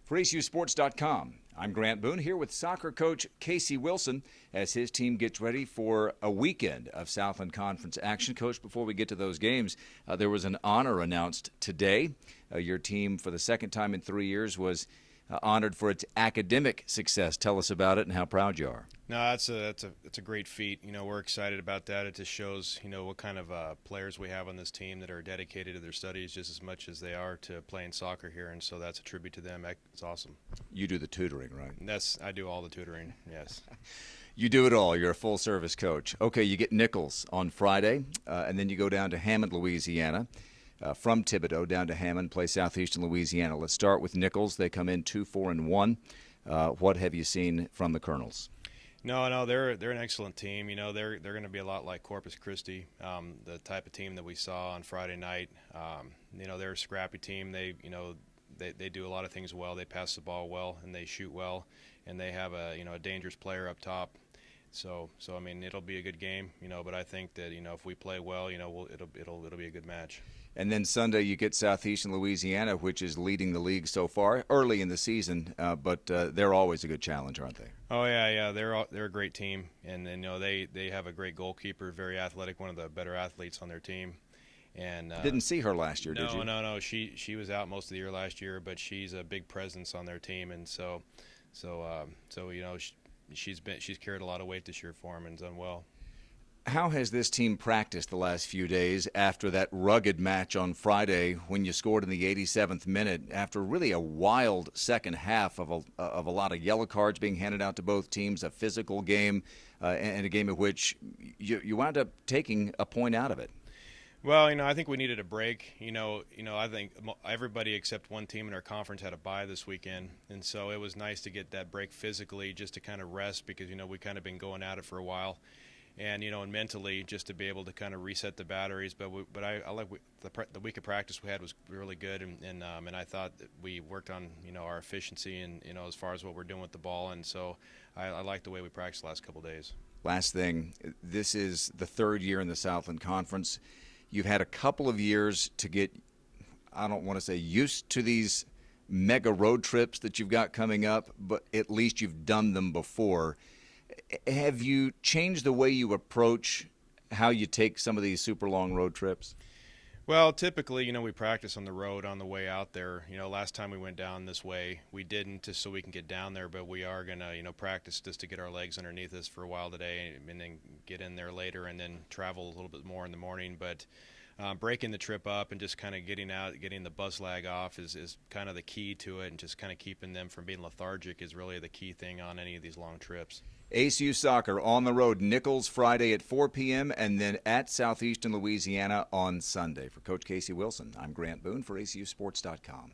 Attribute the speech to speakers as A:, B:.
A: For ACUsports.com, I'm Grant Boone here with soccer coach Casey Wilson as his team gets ready for a weekend of Southland Conference action. Coach, before we get to those games, there was an honor announced today. Your team, for the second time in 3 years, was honored for its academic success. Tell us about it and how proud you are.
B: No, it's a great feat. We're excited about that. It just shows, what kind of players we have on this team that are dedicated to their studies just as much as they are to playing soccer here, and so that's a tribute to them. It's awesome.
A: You do the tutoring, right?
B: I do all the tutoring, yes.
A: You do it all. You're a full-service coach. Okay, you get Nicholls on Friday, and then you go down to Hammond, Louisiana. From Thibodaux down to Hammond, play Southeastern Louisiana. Let's start with Nicholls. They come in 2-4-1. What have you seen from the Colonels?
B: No, they're an excellent team. They're going to be a lot like Corpus Christi, the type of team that we saw on Friday night. They're a scrappy team. They do a lot of things well. They pass the ball well and they shoot well, and they have a dangerous player up top. So I mean, it'll be a good game. But I think that if we play well, it'll be a good match.
A: And then Sunday you get Southeastern Louisiana, which is leading the league so far, early in the season, but they're always a good challenge, aren't they?
B: Oh yeah, they're a great team, and they have a great goalkeeper, very athletic, one of the better athletes on their team. And
A: didn't see her last year, did you?
B: No. She was out most of the year last year, but she's a big presence on their team, and so she's carried a lot of weight this year for them and done well.
A: How has this team practiced the last few days after that rugged match on Friday when you scored in the 87th minute after really a wild second half of a lot of yellow cards being handed out to both teams, a physical game, and a game of which you wound up taking a point out of it?
B: Well, I think we needed a break. I think everybody except one team in our conference had a bye this weekend, and so it was nice to get that break physically just to kind of rest because, we kind of been going at it for a while. And and mentally just to be able to kind of reset the batteries, but I like the week of practice we had was really good, and I thought that we worked on our efficiency and as far as what we're doing with the ball, and so I like the way we practiced the last couple of days.
A: Last thing, this is the third year in the Southland Conference. You've had a couple of years to get, I don't want to say used to these mega road trips that you've got coming up, but at least you've done them before. Have you changed the way you approach how you take some of these super long road trips?
B: Well, typically, we practice on the road on the way out there. Last time we went down this way, we didn't just so we can get down there, but we are going to, practice just to get our legs underneath us for a while today and then get in there later and then travel a little bit more in the morning. But breaking the trip up and just kind of getting the bus lag off is kind of the key to it, and just kind of keeping them from being lethargic is really the key thing on any of these long trips.
A: ACU soccer on the road, Nicholls Friday at 4 p.m. and then at Southeastern Louisiana on Sunday. For Coach Casey Wilson, I'm Grant Boone for ACUsports.com.